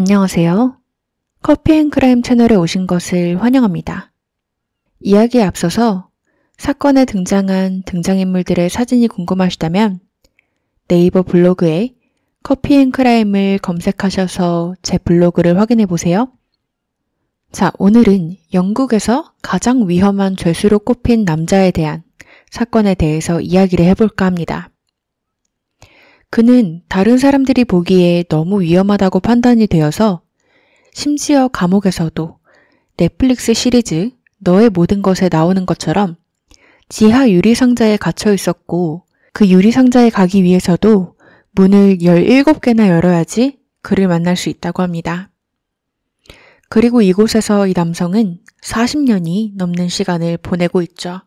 안녕하세요. 커피앤크라임 채널에 오신 것을 환영합니다. 이야기에 앞서서 사건에 등장한 등장인물들의 사진이 궁금하시다면 네이버 블로그에 커피앤크라임을 검색하셔서 제 블로그를 확인해 보세요. 자, 오늘은 영국에서 가장 위험한 죄수로 꼽힌 남자에 대한 사건에 대해서 이야기를 해볼까 합니다. 그는 다른 사람들이 보기에 너무 위험하다고 판단이 되어서 심지어 감옥에서도 넷플릭스 시리즈 너의 모든 것에 나오는 것처럼 지하 유리상자에 갇혀 있었고 그 유리상자에 가기 위해서도 문을 17개나 열어야지 그를 만날 수 있다고 합니다. 그리고 이곳에서 이 남성은 40년이 넘는 시간을 보내고 있죠.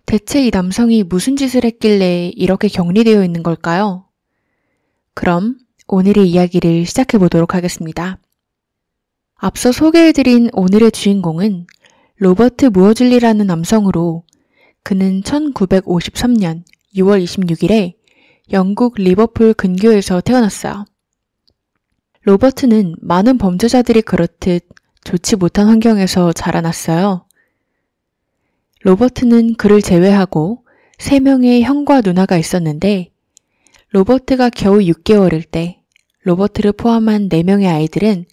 대체 이 남성이 무슨 짓을 했길래 이렇게 격리되어 있는 걸까요? 그럼 오늘의 이야기를 시작해 보도록 하겠습니다. 앞서 소개해드린 오늘의 주인공은 로버트 무어즐리라는 남성으로 그는 1953년 6월 26일에 영국 리버풀 근교에서 태어났어요. 로버트는 많은 범죄자들이 그렇듯 좋지 못한 환경에서 자라났어요. 로버트는 그를 제외하고 3명의 형과 누나가 있었는데 로버트가 겨우 6개월일 때 로버트를 포함한 4명의 아이들은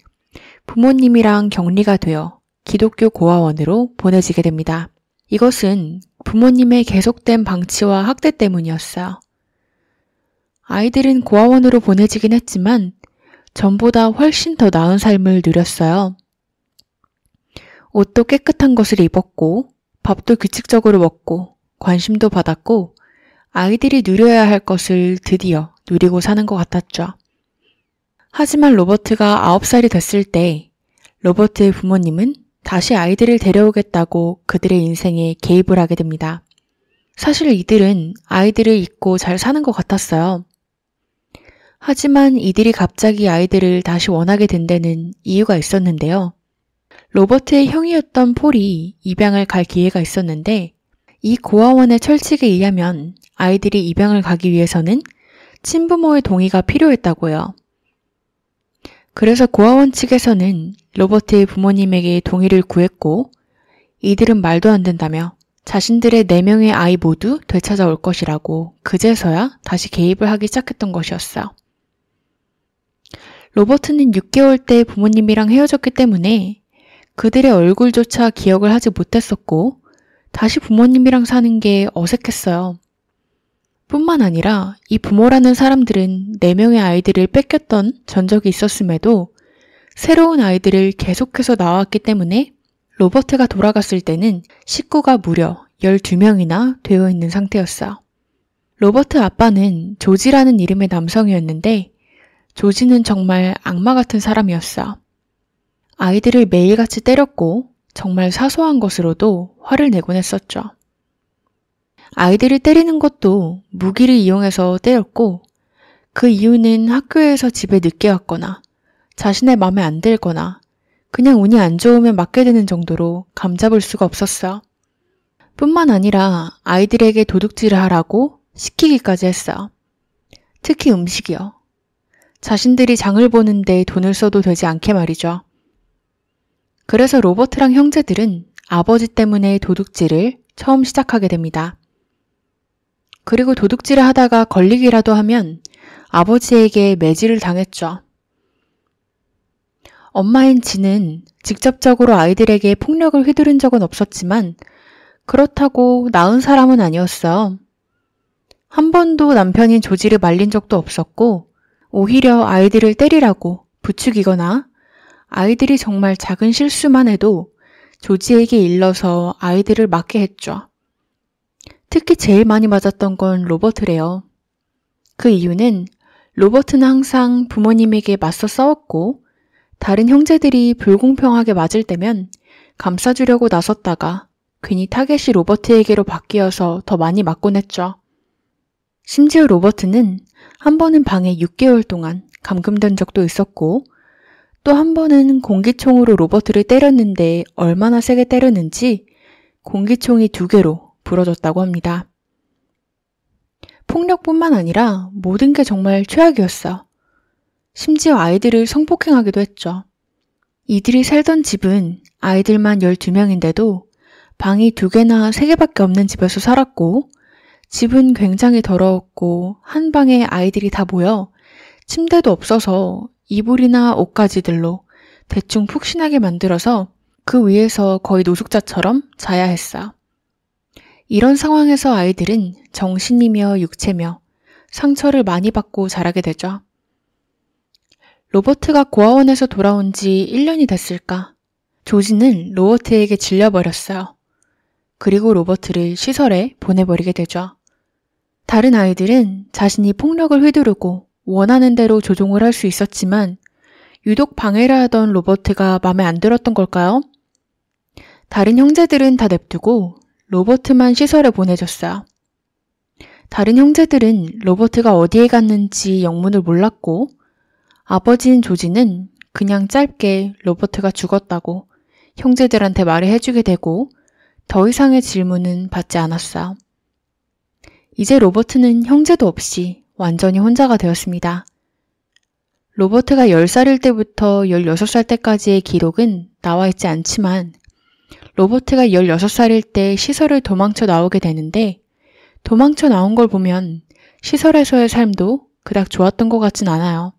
부모님이랑 격리가 되어 기독교 고아원으로 보내지게 됩니다. 이것은 부모님의 계속된 방치와 학대 때문이었어요. 아이들은 고아원으로 보내지긴 했지만 전보다 훨씬 더 나은 삶을 누렸어요. 옷도 깨끗한 것을 입었고 밥도 규칙적으로 먹고 관심도 받았고 아이들이 누려야 할 것을 드디어 누리고 사는 것 같았죠. 하지만 로버트가 9살이 됐을 때 로버트의 부모님은 다시 아이들을 데려오겠다고 그들의 인생에 개입을 하게 됩니다. 사실 이들은 아이들을 잊고 잘 사는 것 같았어요. 하지만 이들이 갑자기 아이들을 다시 원하게 된 데는 이유가 있었는데요. 로버트의 형이었던 폴이 입양을 갈 기회가 있었는데 이 고아원의 철칙에 의하면 아이들이 입양을 가기 위해서는 친부모의 동의가 필요했다고요. 그래서 고아원 측에서는 로버트의 부모님에게 동의를 구했고 이들은 말도 안 된다며 자신들의 4명의 아이 모두 되찾아올 것이라고 그제서야 다시 개입을 하기 시작했던 것이었어요. 로버트는 6개월 때 부모님이랑 헤어졌기 때문에 그들의 얼굴조차 기억을 하지 못했었고 다시 부모님이랑 사는 게 어색했어요. 뿐만 아니라 이 부모라는 사람들은 4명의 아이들을 뺏겼던 전적이 있었음에도 새로운 아이들을 계속해서 낳았기 때문에 로버트가 돌아갔을 때는 식구가 무려 12명이나 되어 있는 상태였어요. 로버트 아빠는 조지라는 이름의 남성이었는데 조지는 정말 악마 같은 사람이었어요. 아이들을 매일같이 때렸고 정말 사소한 것으로도 화를 내곤 했었죠. 아이들을 때리는 것도 무기를 이용해서 때렸고 그 이유는 학교에서 집에 늦게 왔거나 자신의 마음에 안 들거나 그냥 운이 안 좋으면 맞게 되는 정도로 감잡을 수가 없었어요. 뿐만 아니라 아이들에게 도둑질을 하라고 시키기까지 했어요. 특히 음식이요. 자신들이 장을 보는데 돈을 써도 되지 않게 말이죠. 그래서 로버트랑 형제들은 아버지 때문에 도둑질을 처음 시작하게 됩니다. 그리고 도둑질을 하다가 걸리기라도 하면 아버지에게 매질을 당했죠. 엄마인 지는 직접적으로 아이들에게 폭력을 휘두른 적은 없었지만 그렇다고 나은 사람은 아니었어요. 한 번도 남편인 조지를 말린 적도 없었고 오히려 아이들을 때리라고 부추기거나 아이들이 정말 작은 실수만 해도 조지에게 일러서 아이들을 맞게 했죠. 특히 제일 많이 맞았던 건 로버트래요. 그 이유는 로버트는 항상 부모님에게 맞서 싸웠고 다른 형제들이 불공평하게 맞을 때면 감싸주려고 나섰다가 괜히 타겟이 로버트에게로 바뀌어서 더 많이 맞곤 했죠. 심지어 로버트는 한 번은 방에 6개월 동안 감금된 적도 있었고 또 한 번은 공기총으로 로버트를 때렸는데 얼마나 세게 때렸는지 공기총이 2개로 부러졌다고 합니다. 폭력뿐만 아니라 모든 게 정말 최악이었어. 심지어 아이들을 성폭행하기도 했죠. 이들이 살던 집은 아이들만 12명인데도 방이 2개나 3개밖에 없는 집에서 살았고, 집은 굉장히 더러웠고 한 방에 아이들이 다 모여 침대도 없어서 이불이나 옷가지들로 대충 푹신하게 만들어서 그 위에서 거의 노숙자처럼 자야 했어요. 이런 상황에서 아이들은 정신이며 육체며 상처를 많이 받고 자라게 되죠. 로버트가 고아원에서 돌아온 지 1년이 됐을까? 조지는 로버트에게 질려버렸어요. 그리고 로버트를 시설에 보내버리게 되죠. 다른 아이들은 자신이 폭력을 휘두르고 원하는 대로 조종을 할 수 있었지만 유독 방해를 하던 로버트가 마음에 안 들었던 걸까요? 다른 형제들은 다 냅두고 로버트만 시설에 보내줬어요. 다른 형제들은 로버트가 어디에 갔는지 영문을 몰랐고 아버지인 조지는 그냥 짧게 로버트가 죽었다고 형제들한테 말을 해주게 되고 더 이상의 질문은 받지 않았어요. 이제 로버트는 형제도 없이 완전히 혼자가 되었습니다. 로버트가 10살일 때부터 16살 때까지의 기록은 나와 있지 않지만 로버트가 16살일 때 시설을 도망쳐 나오게 되는데 도망쳐 나온 걸 보면 시설에서의 삶도 그닥 좋았던 것 같진 않아요.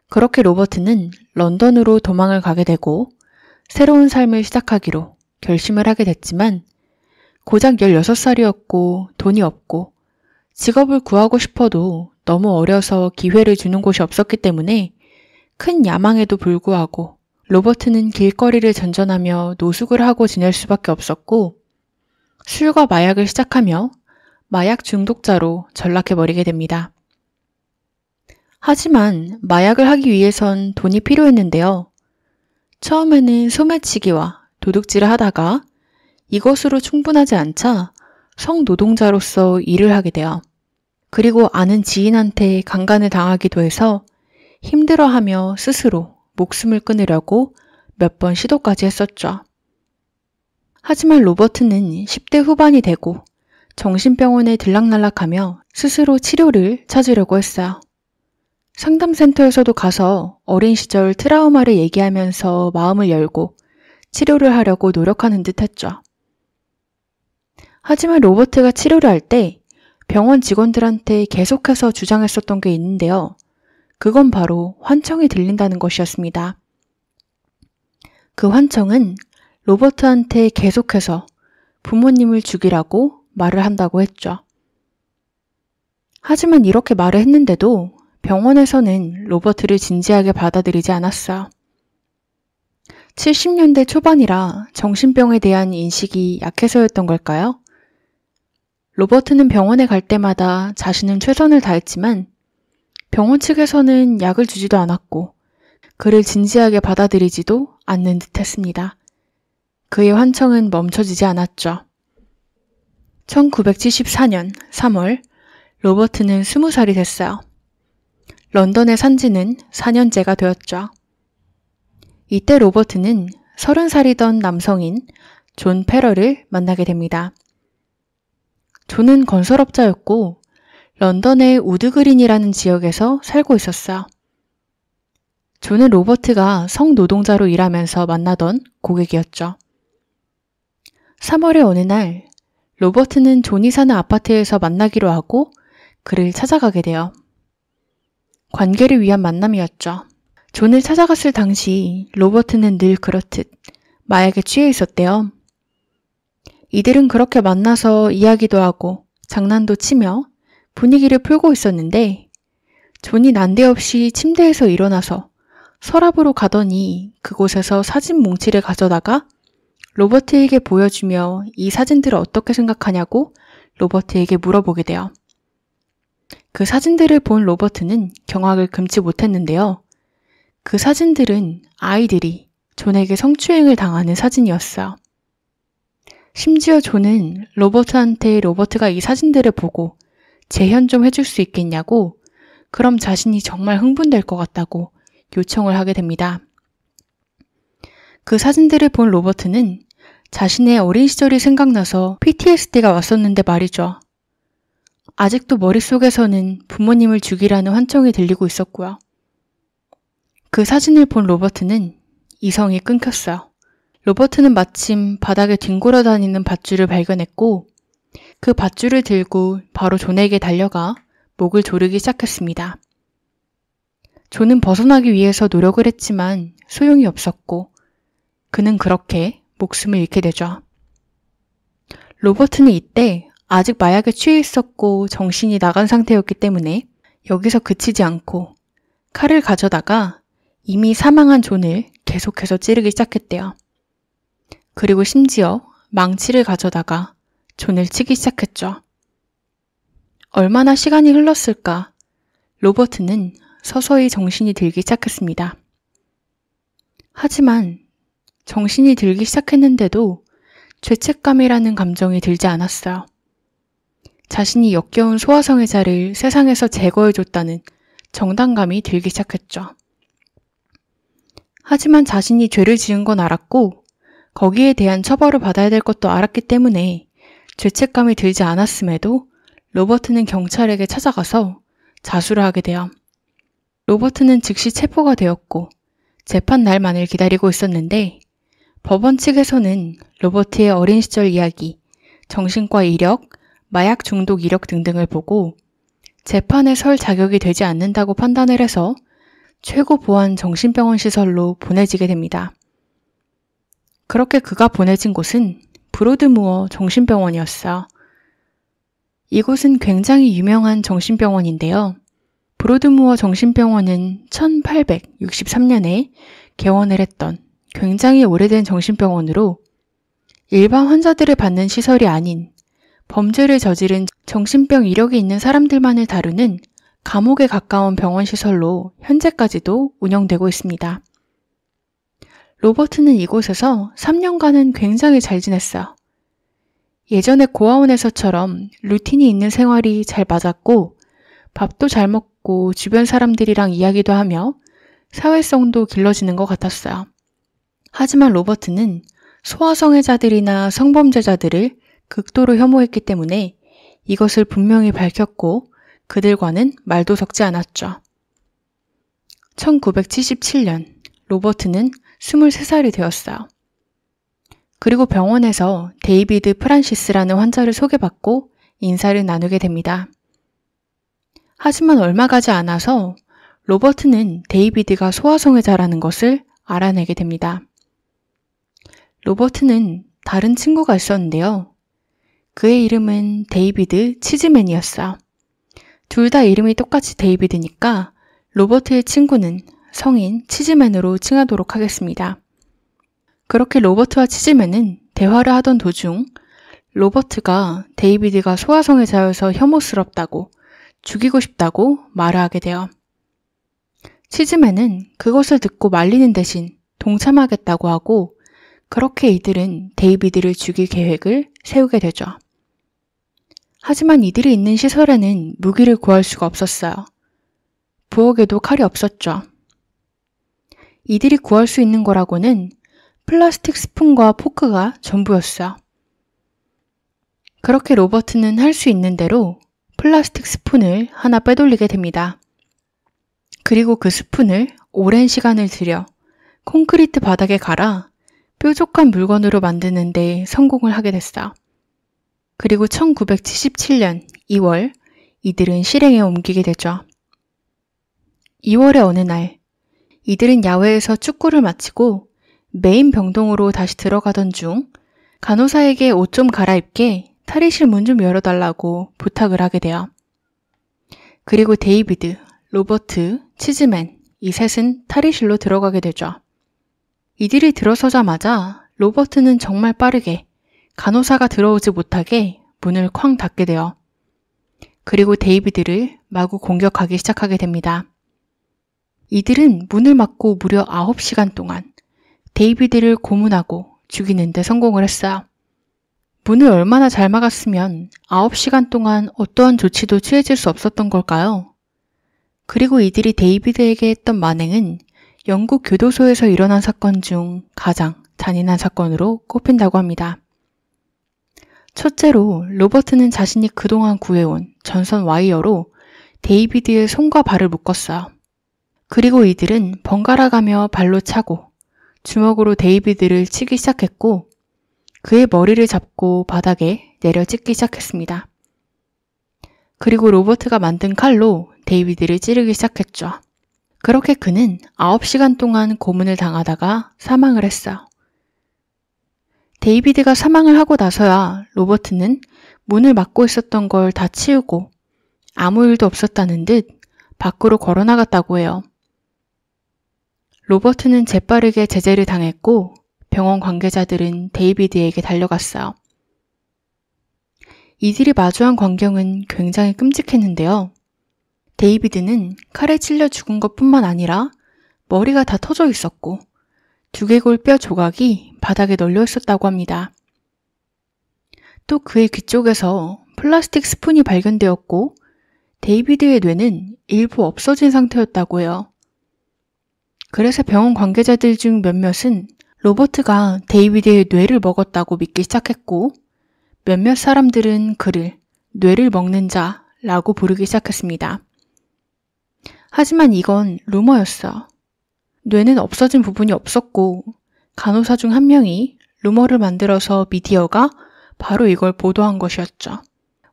그렇게 로버트는 런던으로 도망을 가게 되고 새로운 삶을 시작하기로 결심을 하게 됐지만 고작 16살이었고 돈이 없고 직업을 구하고 싶어도 너무 어려서 기회를 주는 곳이 없었기 때문에 큰 야망에도 불구하고 로버트는 길거리를 전전하며 노숙을 하고 지낼 수밖에 없었고 술과 마약을 시작하며 마약 중독자로 전락해버리게 됩니다. 하지만 마약을 하기 위해선 돈이 필요했는데요. 처음에는 소매치기와 도둑질을 하다가 이것으로 충분하지 않자 성노동자로서 일을 하게 돼요. 그리고 아는 지인한테 강간을 당하기도 해서 힘들어하며 스스로 목숨을 끊으려고 몇 번 시도까지 했었죠. 하지만 로버트는 10대 후반이 되고 정신병원에 들락날락하며 스스로 치료를 찾으려고 했어요. 상담센터에서도 가서 어린 시절 트라우마를 얘기하면서 마음을 열고 치료를 하려고 노력하는 듯 했죠. 하지만 로버트가 치료를 할 때 병원 직원들한테 계속해서 주장했었던 게 있는데요. 그건 바로 환청이 들린다는 것이었습니다. 그 환청은 로버트한테 계속해서 부모님을 죽이라고 말을 한다고 했죠. 하지만 이렇게 말을 했는데도 병원에서는 로버트를 진지하게 받아들이지 않았어요. 70년대 초반이라 정신병에 대한 인식이 약해서였던 걸까요? 로버트는 병원에 갈 때마다 자신은 최선을 다했지만 병원 측에서는 약을 주지도 않았고 그를 진지하게 받아들이지도 않는 듯 했습니다. 그의 환청은 멈춰지지 않았죠. 1974년 3월 로버트는 20살이 됐어요. 런던에 산 지는 4년째가 되었죠. 이때 로버트는 30살이던 남성인 존 페럴을 만나게 됩니다. 존은 건설업자였고 런던의 우드그린이라는 지역에서 살고 있었어요. 존은 로버트가 성노동자로 일하면서 만나던 고객이었죠. 3월의 어느 날 로버트는 존이 사는 아파트에서 만나기로 하고 그를 찾아가게 돼요. 관계를 위한 만남이었죠. 존을 찾아갔을 당시 로버트는 늘 그렇듯 마약에 취해 있었대요. 이들은 그렇게 만나서 이야기도 하고 장난도 치며 분위기를 풀고 있었는데 존이 난데없이 침대에서 일어나서 서랍으로 가더니 그곳에서 사진 뭉치를 가져다가 로버트에게 보여주며 이 사진들을 어떻게 생각하냐고 로버트에게 물어보게 돼요. 그 사진들을 본 로버트는 경악을 금치 못했는데요. 그 사진들은 아이들이 존에게 성추행을 당하는 사진이었어요. 심지어 존은 로버트한테 로버트가 이 사진들을 보고 재현 좀 해줄 수 있겠냐고 그럼 자신이 정말 흥분될 것 같다고 요청을 하게 됩니다. 그 사진들을 본 로버트는 자신의 어린 시절이 생각나서 PTSD가 왔었는데 말이죠. 아직도 머릿속에서는 부모님을 죽이라는 환청이 들리고 있었고요. 그 사진을 본 로버트는 이성이 끊겼어요. 로버트는 마침 바닥에 뒹굴어 다니는 밧줄을 발견했고 그 밧줄을 들고 바로 존에게 달려가 목을 조르기 시작했습니다. 존은 벗어나기 위해서 노력을 했지만 소용이 없었고 그는 그렇게 목숨을 잃게 되죠. 로버트는 이때 아직 마약에 취해 있었고 정신이 나간 상태였기 때문에 여기서 그치지 않고 칼을 가져다가 이미 사망한 존을 계속해서 찌르기 시작했대요. 그리고 심지어 망치를 가져다가 존을 치기 시작했죠. 얼마나 시간이 흘렀을까? 로버트는 서서히 정신이 들기 시작했습니다. 하지만 정신이 들기 시작했는데도 죄책감이라는 감정이 들지 않았어요. 자신이 역겨운 소아성애자를 세상에서 제거해줬다는 정당감이 들기 시작했죠. 하지만 자신이 죄를 지은 건 알았고 거기에 대한 처벌을 받아야 될 것도 알았기 때문에 죄책감이 들지 않았음에도 로버트는 경찰에게 찾아가서 자수를 하게 돼요. 로버트는 즉시 체포가 되었고 재판 날만을 기다리고 있었는데 법원 측에서는 로버트의 어린 시절 이야기, 정신과 이력, 마약 중독 이력 등등을 보고 재판에 설 자격이 되지 않는다고 판단을 해서 최고 보안 정신병원 시설로 보내지게 됩니다. 그렇게 그가 보내진 곳은 브로드무어 정신병원이었어요. 이곳은 굉장히 유명한 정신병원인데요. 브로드무어 정신병원은 1863년에 개원을 했던 굉장히 오래된 정신병원으로 일반 환자들을 받는 시설이 아닌 범죄를 저지른 정신병 이력이 있는 사람들만을 다루는 감옥에 가까운 병원 시설로 현재까지도 운영되고 있습니다. 로버트는 이곳에서 3년간은 굉장히 잘 지냈어요. 예전에 고아원에서처럼 루틴이 있는 생활이 잘 맞았고 밥도 잘 먹고 주변 사람들이랑 이야기도 하며 사회성도 길러지는 것 같았어요. 하지만 로버트는 소아성애자들이나 성범죄자들을 극도로 혐오했기 때문에 이것을 분명히 밝혔고 그들과는 말도 섞지 않았죠. 1977년 로버트는 23살이 되었어요. 그리고 병원에서 데이비드 프란시스라는 환자를 소개받고 인사를 나누게 됩니다. 하지만 얼마 가지 않아서 로버트는 데이비드가 소아성애자라는 것을 알아내게 됩니다. 로버트는 다른 친구가 있었는데요. 그의 이름은 데이비드 치즈맨이었어요. 둘 다 이름이 똑같이 데이비드니까 로버트의 친구는 성인 치즈맨으로 칭하도록 하겠습니다. 그렇게 로버트와 치즈맨은 대화를 하던 도중 로버트가 데이비드가 소아성애자여서 혐오스럽다고 죽이고 싶다고 말을 하게 돼요. 치즈맨은 그것을 듣고 말리는 대신 동참하겠다고 하고 그렇게 이들은 데이비드를 죽일 계획을 세우게 되죠. 하지만 이들이 있는 시설에는 무기를 구할 수가 없었어요. 부엌에도 칼이 없었죠. 이들이 구할 수 있는 거라고는 플라스틱 스푼과 포크가 전부였어요. 그렇게 로버트는 할 수 있는 대로 플라스틱 스푼을 하나 빼돌리게 됩니다. 그리고 그 스푼을 오랜 시간을 들여 콘크리트 바닥에 갈아 뾰족한 물건으로 만드는 데 성공을 하게 됐어요. 그리고 1977년 2월 이들은 실행에 옮기게 되죠. 2월의 어느 날 이들은 야외에서 축구를 마치고 메인 병동으로 다시 들어가던 중 간호사에게 옷 좀 갈아입게 탈의실 문 좀 열어달라고 부탁을 하게 돼요. 그리고 데이비드, 로버트, 치즈맨 이 셋은 탈의실로 들어가게 되죠. 이들이 들어서자마자 로버트는 정말 빠르게 간호사가 들어오지 못하게 문을 쾅 닫게 돼요. 그리고 데이비드를 마구 공격하기 시작하게 됩니다. 이들은 문을 막고 무려 9시간 동안 데이비드를 고문하고 죽이는 데 성공을 했어요. 문을 얼마나 잘 막았으면 9시간 동안 어떠한 조치도 취해질 수 없었던 걸까요? 그리고 이들이 데이비드에게 했던 만행은 영국 교도소에서 일어난 사건 중 가장 잔인한 사건으로 꼽힌다고 합니다. 첫째로 로버트는 자신이 그동안 구해온 전선 와이어로 데이비드의 손과 발을 묶었어요. 그리고 이들은 번갈아가며 발로 차고 주먹으로 데이비드를 치기 시작했고 그의 머리를 잡고 바닥에 내려 찢기 시작했습니다. 그리고 로버트가 만든 칼로 데이비드를 찌르기 시작했죠. 그렇게 그는 9시간 동안 고문을 당하다가 사망을 했어요. 데이비드가 사망을 하고 나서야 로버트는 문을 막고 있었던 걸 다 치우고 아무 일도 없었다는 듯 밖으로 걸어나갔다고 해요. 로버트는 재빠르게 제재를 당했고 병원 관계자들은 데이비드에게 달려갔어요. 이들이 마주한 광경은 굉장히 끔찍했는데요. 데이비드는 칼에 찔려 죽은 것뿐만 아니라 머리가 다 터져 있었고 두개골 뼈 조각이 바닥에 널려 있었다고 합니다. 또 그의 귀 쪽에서 플라스틱 스푼이 발견되었고 데이비드의 뇌는 일부 없어진 상태였다고 해요. 그래서 병원 관계자들 중 몇몇은 로버트가 데이비드의 뇌를 먹었다고 믿기 시작했고 몇몇 사람들은 그를 뇌를 먹는 자라고 부르기 시작했습니다. 하지만 이건 루머였어. 뇌는 없어진 부분이 없었고 간호사 중 한 명이 루머를 만들어서 미디어가 바로 이걸 보도한 것이었죠.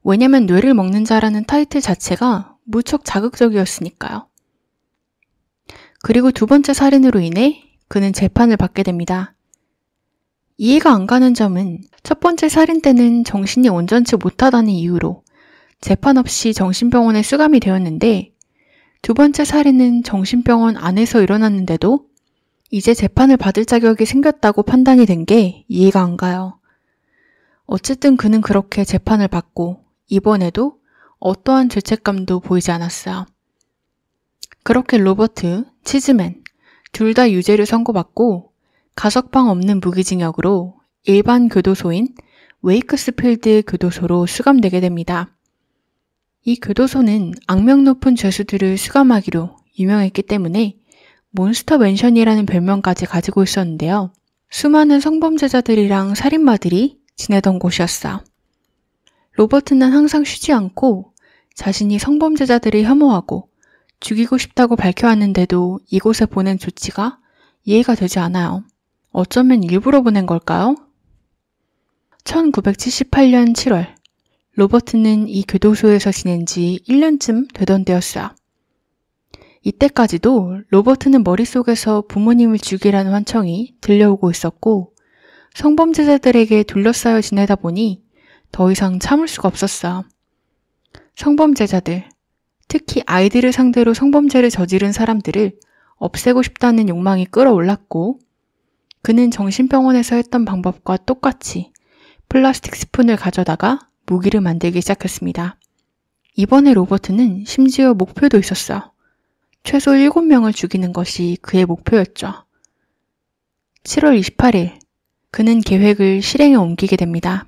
왜냐면 뇌를 먹는 자라는 타이틀 자체가 무척 자극적이었으니까요. 그리고 두 번째 살인으로 인해 그는 재판을 받게 됩니다. 이해가 안 가는 점은 첫 번째 살인 때는 정신이 온전치 못하다는 이유로 재판 없이 정신병원에 수감이 되었는데 두 번째 살인은 정신병원 안에서 일어났는데도 이제 재판을 받을 자격이 생겼다고 판단이 된 게 이해가 안 가요. 어쨌든 그는 그렇게 재판을 받고 이번에도 어떠한 죄책감도 보이지 않았어요. 그렇게 로버트, 치즈맨 둘 다 유죄를 선고받고 가석방 없는 무기징역으로 일반 교도소인 웨이크스필드 교도소로 수감되게 됩니다. 이 교도소는 악명 높은 죄수들을 수감하기로 유명했기 때문에 몬스터 맨션이라는 별명까지 가지고 있었는데요. 수많은 성범죄자들이랑 살인마들이 지내던 곳이었어요. 로버트는 항상 쉬지 않고 자신이 성범죄자들을 혐오하고 죽이고 싶다고 밝혀왔는데도 이곳에 보낸 조치가 이해가 되지 않아요. 어쩌면 일부러 보낸 걸까요? 1978년 7월, 로버트는 이 교도소에서 지낸 지 1년쯤 되던 때였어요. 이때까지도 로버트는 머릿속에서 부모님을 죽이라는 환청이 들려오고 있었고 성범죄자들에게 둘러싸여 지내다 보니 더 이상 참을 수가 없었어요. 성범죄자들, 특히 아이들을 상대로 성범죄를 저지른 사람들을 없애고 싶다는 욕망이 끌어올랐고 그는 정신병원에서 했던 방법과 똑같이 플라스틱 스푼을 가져다가 무기를 만들기 시작했습니다. 이번에 로버트는 심지어 목표도 있었어요. 최소 7명을 죽이는 것이 그의 목표였죠. 7월 28일, 그는 계획을 실행에 옮기게 됩니다.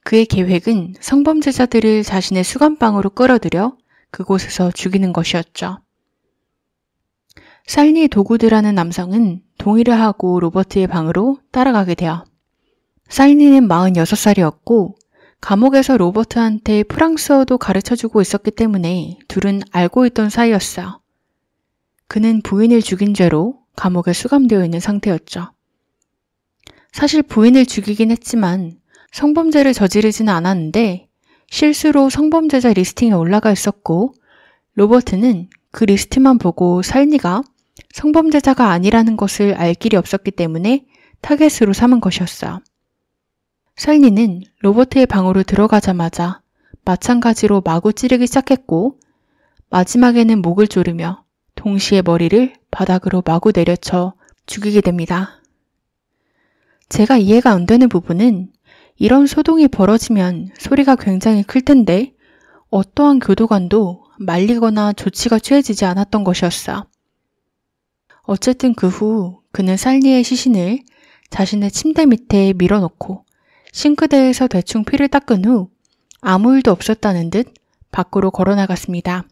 그의 계획은 성범죄자들을 자신의 수감방으로 끌어들여 그곳에서 죽이는 것이었죠. 살니 도구드라는 남성은 동의를 하고 로버트의 방으로 따라가게 돼요. 살니는 46살이었고 감옥에서 로버트한테 프랑스어도 가르쳐주고 있었기 때문에 둘은 알고 있던 사이였어요. 그는 부인을 죽인 죄로 감옥에 수감되어 있는 상태였죠. 사실 부인을 죽이긴 했지만 성범죄를 저지르지는 않았는데 실수로 성범죄자 리스팅에 올라가 있었고 로버트는 그 리스트만 보고 살니가 성범죄자가 아니라는 것을 알 길이 없었기 때문에 타겟으로 삼은 것이었어요. 살니는 로버트의 방으로 들어가자마자 마찬가지로 마구 찌르기 시작했고 마지막에는 목을 조르며 동시에 머리를 바닥으로 마구 내려쳐 죽이게 됩니다. 제가 이해가 안 되는 부분은 이런 소동이 벌어지면 소리가 굉장히 클 텐데 어떠한 교도관도 말리거나 조치가 취해지지 않았던 것이었어요. 어쨌든 그 후 그는 살니의 시신을 자신의 침대 밑에 밀어놓고 싱크대에서 대충 피를 닦은 후 아무 일도 없었다는 듯 밖으로 걸어나갔습니다.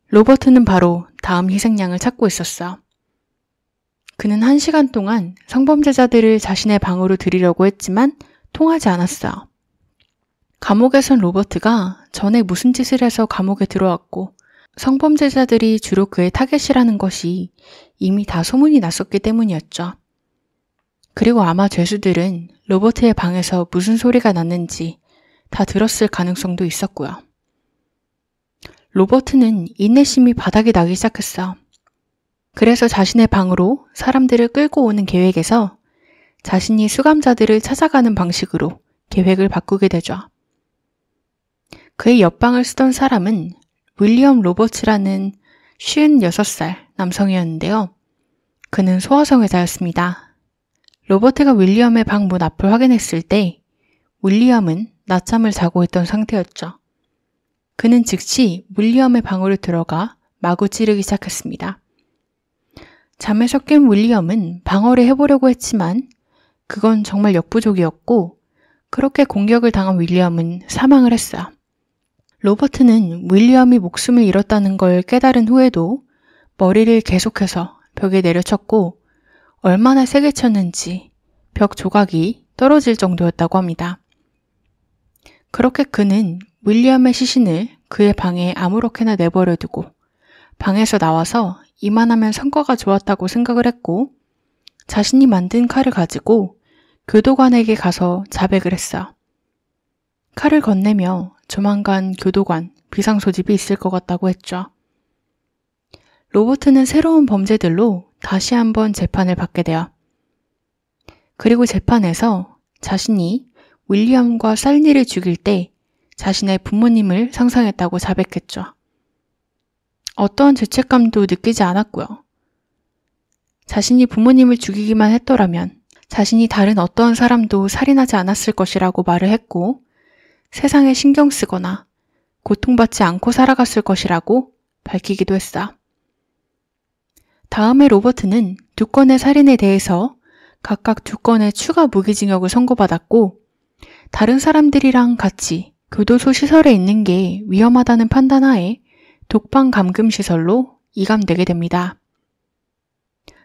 로버트는 바로 다음 희생양을 찾고 있었어. 그는 1시간 동안 성범죄자들을 자신의 방으로 들이려고 했지만 통하지 않았어. 감옥에선 로버트가 전에 무슨 짓을 해서 감옥에 들어왔고 성범죄자들이 주로 그의 타겟이라는 것이 이미 다 소문이 났었기 때문이었죠. 그리고 아마 죄수들은 로버트의 방에서 무슨 소리가 났는지 다 들었을 가능성도 있었고요. 로버트는 인내심이 바닥이 나기 시작했어. 그래서 자신의 방으로 사람들을 끌고 오는 계획에서 자신이 수감자들을 찾아가는 방식으로 계획을 바꾸게 되죠. 그의 옆방을 쓰던 사람은 윌리엄 로버츠라는 56살 남성이었는데요. 그는 소아성애자였습니다. 로버트가 윌리엄의 방 문 앞을 확인했을 때 윌리엄은 낮잠을 자고 있던 상태였죠. 그는 즉시 윌리엄의 방으로 들어가 마구 찌르기 시작했습니다. 잠에서 깬 윌리엄은 방어를 해보려고 했지만 그건 정말 역부족이었고 그렇게 공격을 당한 윌리엄은 사망을 했어요. 로버트는 윌리엄이 목숨을 잃었다는 걸 깨달은 후에도 머리를 계속해서 벽에 내려쳤고 얼마나 세게 쳤는지 벽 조각이 떨어질 정도였다고 합니다. 그렇게 그는 윌리엄의 시신을 그의 방에 아무렇게나 내버려두고 방에서 나와서 이만하면 성과가 좋았다고 생각을 했고 자신이 만든 칼을 가지고 교도관에게 가서 자백을 했어요. 칼을 건네며 조만간 교도관, 비상소집이 있을 것 같다고 했죠. 로버트는 새로운 범죄들로 다시 한번 재판을 받게 돼요. 그리고 재판에서 자신이 윌리엄과 살리를 죽일 때 자신의 부모님을 상상했다고 자백했죠. 어떠한 죄책감도 느끼지 않았고요. 자신이 부모님을 죽이기만 했더라면 자신이 다른 어떠한 사람도 살인하지 않았을 것이라고 말을 했고 세상에 신경 쓰거나 고통받지 않고 살아갔을 것이라고 밝히기도 했어. 다음에 로버트는 2건의 살인에 대해서 각각 2건의 추가 무기징역을 선고받았고 다른 사람들이랑 같이 교도소 시설에 있는 게 위험하다는 판단하에 독방 감금 시설로 이감되게 됩니다.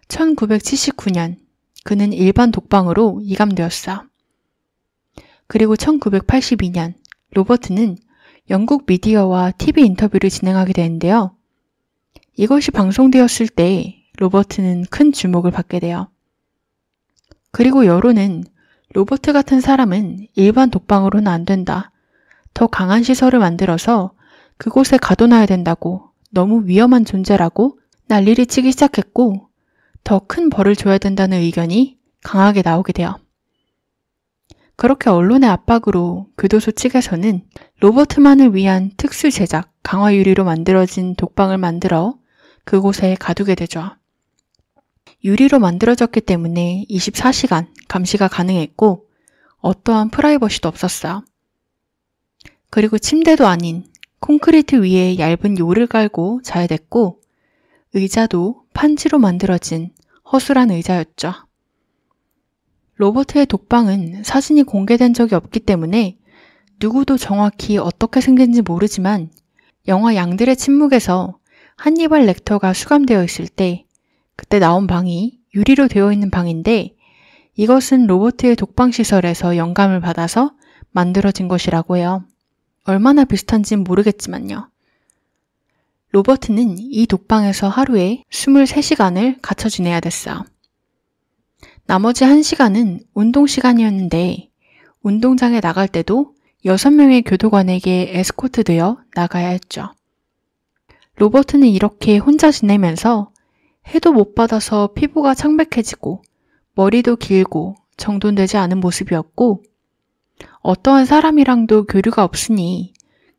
1979년 그는 일반 독방으로 이감되었어. 그리고 1982년 로버트는 영국 미디어와 TV 인터뷰를 진행하게 되는데요. 이것이 방송되었을 때 로버트는 큰 주목을 받게 돼요. 그리고 여론은 로버트 같은 사람은 일반 독방으로는 안 된다. 더 강한 시설을 만들어서 그곳에 가둬놔야 된다고 너무 위험한 존재라고 난리를 치기 시작했고 더 큰 벌을 줘야 된다는 의견이 강하게 나오게 돼요. 그렇게 언론의 압박으로 교도소 측에서는 로버트만을 위한 특수 제작 강화 유리로 만들어진 독방을 만들어 그곳에 가두게 되죠. 유리로 만들어졌기 때문에 24시간 감시가 가능했고 어떠한 프라이버시도 없었어요. 그리고 침대도 아닌 콘크리트 위에 얇은 요를 깔고 자야 됐고 의자도 판지로 만들어진 허술한 의자였죠. 로버트의 독방은 사진이 공개된 적이 없기 때문에 누구도 정확히 어떻게 생긴지 모르지만 영화 양들의 침묵에서 한니발 렉터가 수감되어 있을 때 그때 나온 방이 유리로 되어 있는 방인데 이것은 로버트의 독방시설에서 영감을 받아서 만들어진 것이라고 해요. 얼마나 비슷한지는 모르겠지만요. 로버트는 이 독방에서 하루에 23시간을 갇혀 지내야 됐어요. 나머지 1시간은 운동 시간이었는데 운동장에 나갈 때도 6명의 교도관에게 에스코트되어 나가야 했죠. 로버트는 이렇게 혼자 지내면서 해도 못 받아서 피부가 창백해지고 머리도 길고 정돈되지 않은 모습이었고 어떠한 사람이랑도 교류가 없으니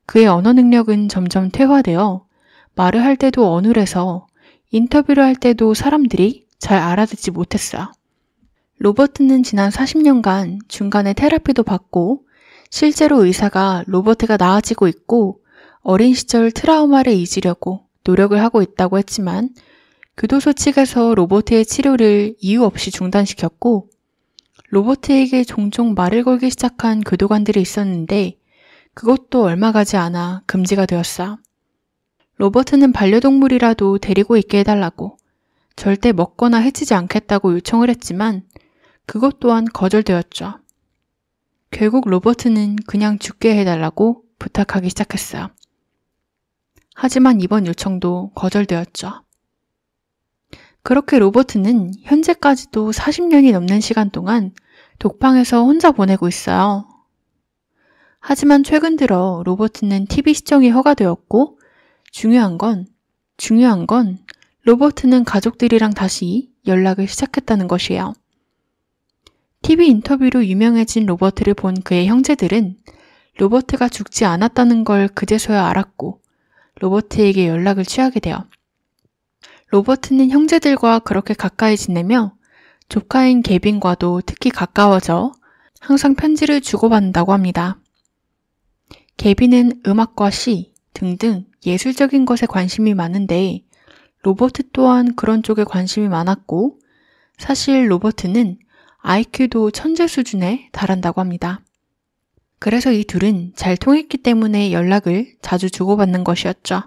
그의 언어 능력은 점점 퇴화되어 말을 할 때도 어눌해서 인터뷰를 할 때도 사람들이 잘 알아듣지 못했어요. 로버트는 지난 40년간 중간에 테라피도 받고 실제로 의사가 로버트가 나아지고 있고 어린 시절 트라우마를 잊으려고 노력을 하고 있다고 했지만 교도소 측에서 로버트의 치료를 이유 없이 중단시켰고 로버트에게 종종 말을 걸기 시작한 교도관들이 있었는데 그것도 얼마 가지 않아 금지가 되었어. 로버트는 반려동물이라도 데리고 있게 해달라고 절대 먹거나 해치지 않겠다고 요청을 했지만 그것 또한 거절되었죠. 결국 로버트는 그냥 죽게 해달라고 부탁하기 시작했어요. 하지만 이번 요청도 거절되었죠. 그렇게 로버트는 현재까지도 40년이 넘는 시간 동안 독방에서 혼자 보내고 있어요. 하지만 최근 들어 로버트는 TV 시청이 허가되었고 중요한 건 로버트는 가족들이랑 다시 연락을 시작했다는 것이에요. TV 인터뷰로 유명해진 로버트를 본 그의 형제들은 로버트가 죽지 않았다는 걸 그제서야 알았고 로버트에게 연락을 취하게 돼요. 로버트는 형제들과 그렇게 가까이 지내며 조카인 개빈과도 특히 가까워져 항상 편지를 주고받는다고 합니다. 개빈은 음악과 시 등등 예술적인 것에 관심이 많은데 로버트 또한 그런 쪽에 관심이 많았고 사실 로버트는 IQ도 천재 수준에 달한다고 합니다. 그래서 이 둘은 잘 통했기 때문에 연락을 자주 주고받는 것이었죠.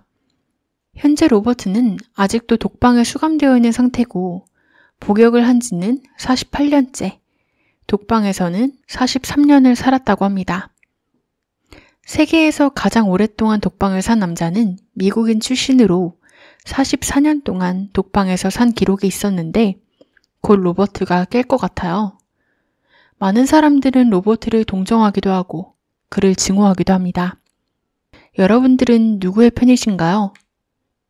현재 로버트는 아직도 독방에 수감되어 있는 상태고 복역을 한 지는 48년째, 독방에서는 43년을 살았다고 합니다. 세계에서 가장 오랫동안 독방을 산 남자는 미국인 출신으로 44년 동안 독방에서 산 기록이 있었는데 곧 로버트가 깰 것 같아요. 많은 사람들은 로버트를 동정하기도 하고 그를 증오하기도 합니다. 여러분들은 누구의 편이신가요?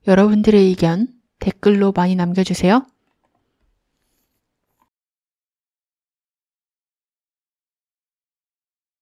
여러분들의 의견 댓글로 많이 남겨주세요.